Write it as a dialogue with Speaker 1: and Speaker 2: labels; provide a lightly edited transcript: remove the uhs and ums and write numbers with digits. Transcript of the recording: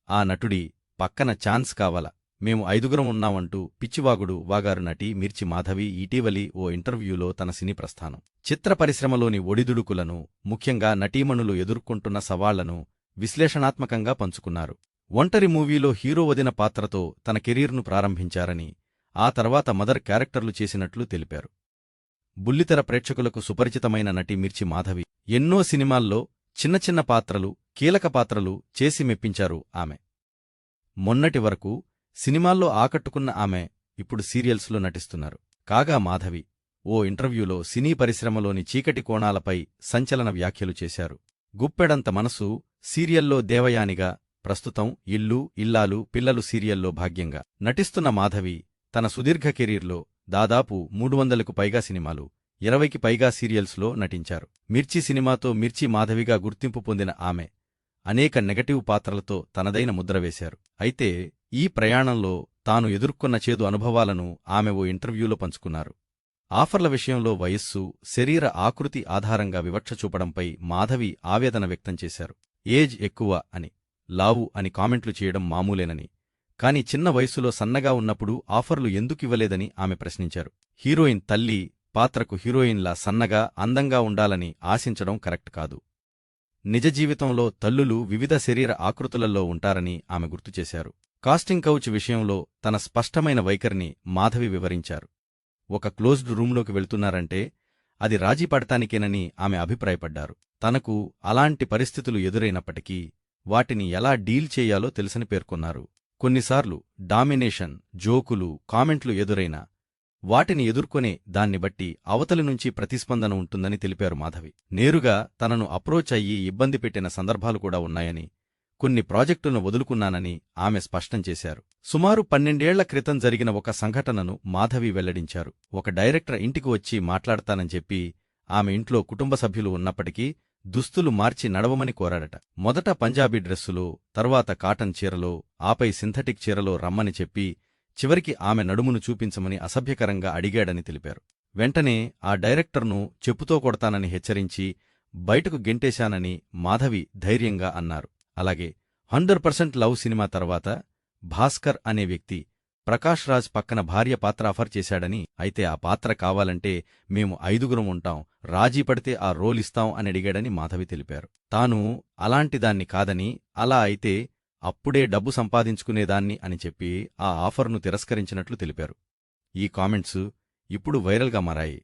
Speaker 1: ఆ నటుడి పక్కన ఛాన్స్ కావాల, మేము 5గురం ఉన్నామంటూ పిచ్చివాగుడు వాగారు నటి మిర్చి మాధవి ఇటీవలి ఓ ఇంటర్వ్యూలో తన సినీ ప్రస్థానం, చిత్ర పరిశ్రమలోని ఒడిదుడుకులను, ముఖ్యంగా నటీమణులు ఎదుర్కొంటున్న సవాళ్లను విశ్లేషణాత్మకంగా పంచుకున్నారు. ఒంటరి మూవీలో హీరో వదిన పాత్రతో తన కెరీర్ను ప్రారంభించారని, ఆ తర్వాత మదర్ క్యారెక్టర్లు చేసినట్లు తెలిపారు. బుల్లితెర ప్రేక్షకులకు సుపరిచితమైన నటి మిర్చి మాధవి ఎన్నో సినిమాల్లో చిన్న చిన్న పాత్రలు, కీలక పాత్రలు చేసి మెప్పించారు ఆమె. మొన్నటి వరకు సినిమాల్లో ఆకట్టుకున్న ఆమె ఇప్పుడు సీరియల్స్లో నటిస్తున్నారు. కాగా మాధవి ఓ ఇంటర్వ్యూలో సినీ పరిశ్రమలోని చీకటి కోణాలపై సంచలన వ్యాఖ్యలు చేశారు. గుప్పెడంత మనసు సీరియల్లో దేవయానిగా, ప్రస్తుతం ఇల్లు, ఇల్లాలు, పిల్లలు సీరియల్లో భాగ్యంగా నటిస్తున్న మాధవి తన సుదీర్ఘ కెరీర్లో దాదాపు 300కు పైగా సినిమాలు, 20కి పైగా సీరియల్స్లో నటించారు. మిర్చి సినిమాతో మిర్చి మాధవిగా గుర్తింపు పొందిన ఆమె అనేక నెగటివ్ పాత్రలతో తనదైన ముద్ర వేశారు. అయితే ఈ ప్రయాణంలో తాను ఎదుర్కొన్న చేదు అనుభవాలను ఆమె ఓ ఇంటర్వ్యూలో పంచుకున్నారు. ఆఫర్ల విషయంలో వయస్సు, శరీర ఆకృతి ఆధారంగా వివక్ష చూపడంపై మాధవి ఆవేదన వ్యక్తం చేశారు. ఏజ్ ఎక్కువ అని, లావు అని కామెంట్లు చేయడం మామూలేనని, కాని చిన్న వయస్సులో సన్నగా ఉన్నప్పుడు ఆఫర్లు ఎందుకివ్వలేదని ఆమె ప్రశ్నించారు. హీరోయిన్ తల్లి పాత్రకు హీరోయిన్లా సన్నగా, అందంగా ఉండాలని ఆశించడం కరెక్ట్ కాదు. నిజ జీవితంలో తల్లులు వివిధ శరీర ఆకృతులలో ఉంటారని ఆమె గుర్తుచేశారు. కాస్టింగ్ కౌచ్ విషయంలో తన స్పష్టమైన వైఖరిని మాధవి వివరించారు. ఒక క్లోజ్డ్ రూంలోకి వెళ్తున్నారంటే అది రాజీ పడటానికేనని ఆమె అభిప్రాయపడ్డారు. తనకు అలాంటి పరిస్థితులు ఎదురైనప్పటికీ వాటిని ఎలా డీల్ చేయాలో తెలుసని పేర్కొన్నారు. కొన్నిసార్లు డామినేషన్, జోకులు, కామెంట్లు ఎదురైనా వాటిని ఎదుర్కొనే దాన్ని బట్టి అవతలి నుంచి ప్రతిస్పందన ఉంటుందని తెలిపారు మాధవి. నేరుగా తనను అప్రోచ్ అయ్యి ఇబ్బంది పెట్టిన సందర్భాలు కూడా ఉన్నాయని, కొన్ని ప్రాజెక్టులను వదులుకున్నానని ఆమె స్పష్టం చేశారు. సుమారు 12 ఏళ్ల క్రితం జరిగిన ఒక సంఘటనను మాధవి వెల్లడించారు. ఒక డైరెక్టర్ ఇంటికి వచ్చి మాట్లాడతానని చెప్పి ఆమె ఇంట్లో కుటుంబ సభ్యులు ఉన్నప్పటికీ దుస్తులు మార్చి నడవమని కోరాడట. మొదట పంజాబీ డ్రెస్సులో, తర్వాత కాటన్ చీరలో, ఆపై సింథటిక్ చీరలో రమ్మని చెప్పి చివరికి ఆమె నడుమును చూపించమని అసభ్యకరంగా అడిగాడని తెలిపారు. వెంటనే ఆ డైరెక్టర్ను చెప్పుతో కొడతానని హెచ్చరించి బయటకు గెంటేశానని మాధవి ధైర్యంగా అన్నారు. అలాగే 100% లవ్ సినిమా తర్వాత భాస్కర్ అనే వ్యక్తి ప్రకాష్ రాజ్ పక్కన భార్య పాత్ర ఆఫర్ చేశాడని, అయితే ఆ పాత్ర కావాలంటే మేము 5గురం ఉంటాం, రాజీ పడితే ఆ రోల్ ఇస్తాం అని అడిగాడని మాధవి తెలిపారు. తాను అలాంటిదాన్ని కాదని, అలా అయితే అప్పుడే డబ్బు సంపాదించుకునేదాన్ని అని చెప్పి ఆ ఆఫర్ను తిరస్కరించినట్లు తెలిపారు. ఈ కామెంట్స్ ఇప్పుడు వైరల్గా మారాయి.